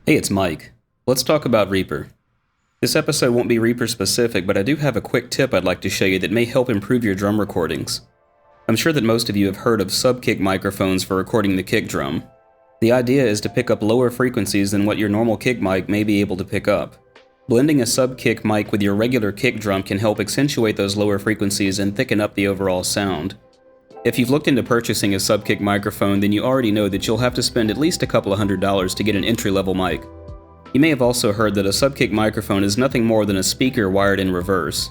Hey, it's Mike. Let's talk about Reaper. This episode won't be Reaper specific, but I do have a quick tip I'd like to show you that may help improve your drum recordings. I'm sure that most of you have heard of Subkick microphones for recording the kick drum. The idea is to pick up lower frequencies than what your normal kick mic may be able to pick up. Blending a Subkick mic with your regular kick drum can help accentuate those lower frequencies and thicken up the overall sound. If you've looked into purchasing a Subkick microphone, then you already know that you'll have to spend at least a couple of $100s to get an entry-level mic. You may have also heard that a Subkick microphone is nothing more than a speaker wired in reverse.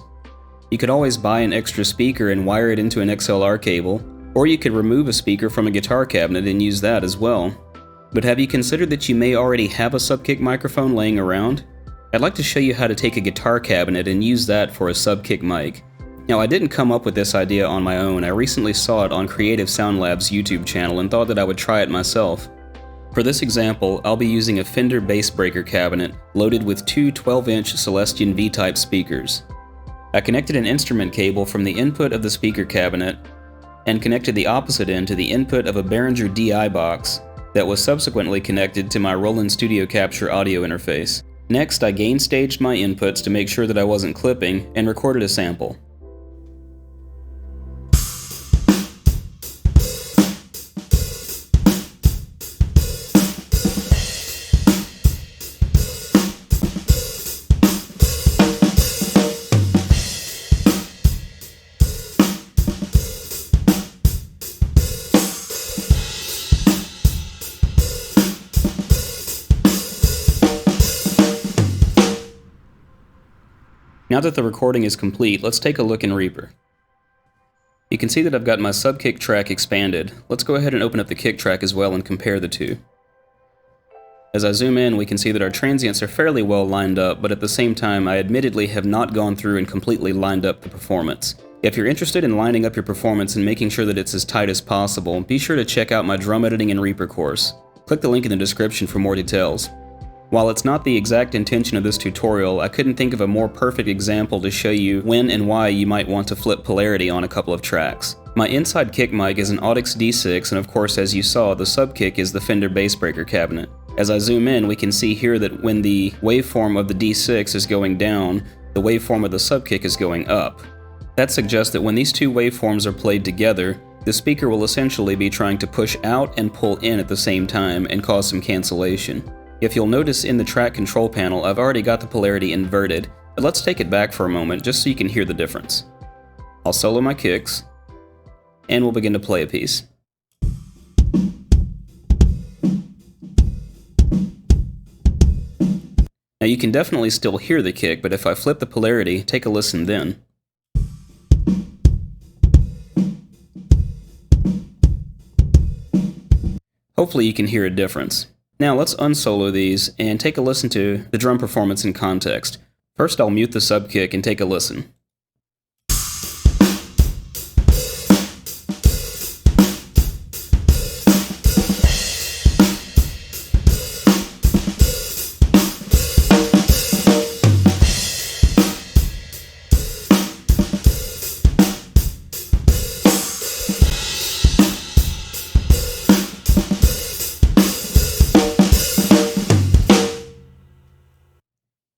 You could always buy an extra speaker and wire it into an XLR cable, or you could remove a speaker from a guitar cabinet and use that as well. But have you considered that you may already have a Subkick microphone laying around? I'd like to show you how to take a guitar cabinet and use that for a Subkick mic. Now, I didn't come up with this idea on my own. I recently saw it on Creative Sound Lab's YouTube channel and thought that I would try it myself. For this example, I'll be using a Fender bass breaker cabinet loaded with two 12-inch Celestion V-type speakers. I connected an instrument cable from the input of the speaker cabinet and connected the opposite end to the input of a Behringer DI box that was subsequently connected to my Roland Studio Capture audio interface. Next, I gain staged my inputs to make sure that I wasn't clipping and recorded a sample. Now that the recording is complete, let's take a look in Reaper. You can see that I've got my Subkick track expanded. Let's go ahead and open up the kick track as well and compare the two. As I zoom in, we can see that our transients are fairly well lined up, but at the same time, I admittedly have not gone through and completely lined up the performance. If you're interested in lining up your performance and making sure that it's as tight as possible, be sure to check out my drum editing in Reaper course. Click the link in the description for more details. While it's not the exact intention of this tutorial, I couldn't think of a more perfect example to show you when and why you might want to flip polarity on a couple of tracks. My inside kick mic is an Audix D6, and of course, as you saw, the Subkick is the Fender bass breaker cabinet. As I zoom in, we can see here that when the waveform of the D6 is going down, the waveform of the Subkick is going up. That suggests that when these two waveforms are played together, the speaker will essentially be trying to push out and pull in at the same time and cause some cancellation. If you'll notice in the track control panel, I've already got the polarity inverted, but let's take it back for a moment just so you can hear the difference. I'll solo my kicks, and we'll begin to play a piece. Now you can definitely still hear the kick, but if I flip the polarity, take a listen then. Hopefully you can hear a difference. Now let's unsolo these and take a listen to the drum performance in context. First, I'll mute the Subkick and take a listen.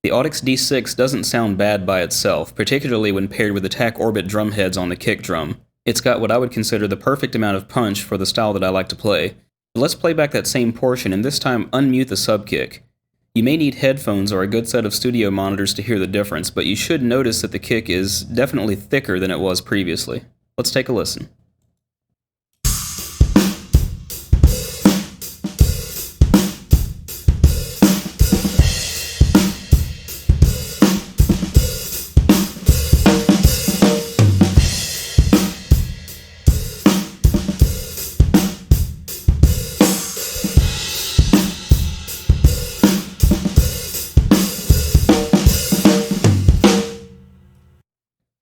The Audix D6 doesn't sound bad by itself, particularly when paired with the TAC Orbit drum heads on the kick drum. It's got what I would consider the perfect amount of punch for the style that I like to play. But let's play back that same portion and this time unmute the Subkick. You may need headphones or a good set of studio monitors to hear the difference, but you should notice that the kick is definitely thicker than it was previously. Let's take a listen.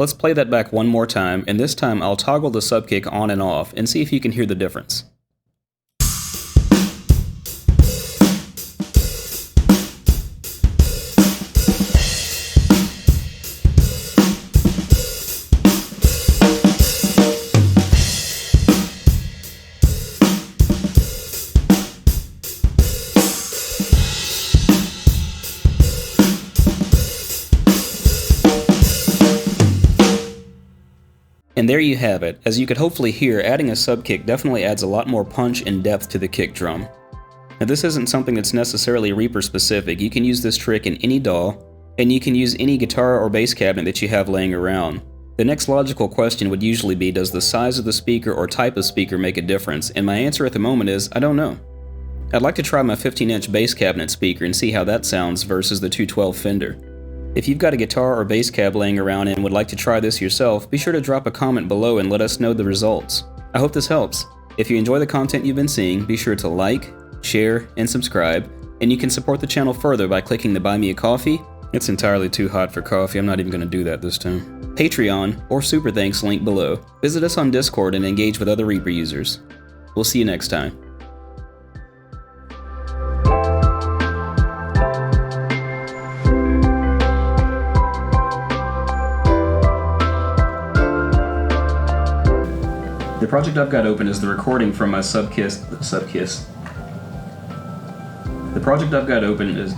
Let's play that back one more time, and this time I'll toggle the Subkick on and off and see if you can hear the difference. And there you have it. As you could hopefully hear, adding a subkick definitely adds a lot more punch and depth to the kick drum. Now this isn't something that's necessarily Reaper specific. You can use this trick in any DAW, and you can use any guitar or bass cabinet that you have laying around. The next logical question would usually be, does the size of the speaker or type of speaker make a difference? And my answer at the moment is, I don't know. I'd like to try my 15-inch bass cabinet speaker and see how that sounds versus the 212 Fender. If you've got a guitar or bass cab laying around and would like to try this yourself, be sure to drop a comment below and let us know the results. I hope this helps. If you enjoy the content you've been seeing, be sure to like, share, and subscribe, and you can support the channel further by clicking the Buy Me a Coffee. It's entirely too hot for coffee, I'm not even going to do that this time. Patreon, or Super Thanks link below. Visit us on Discord and engage with other Reaper users. We'll see you next time. The project I've got open is the recording from my The project I've got open is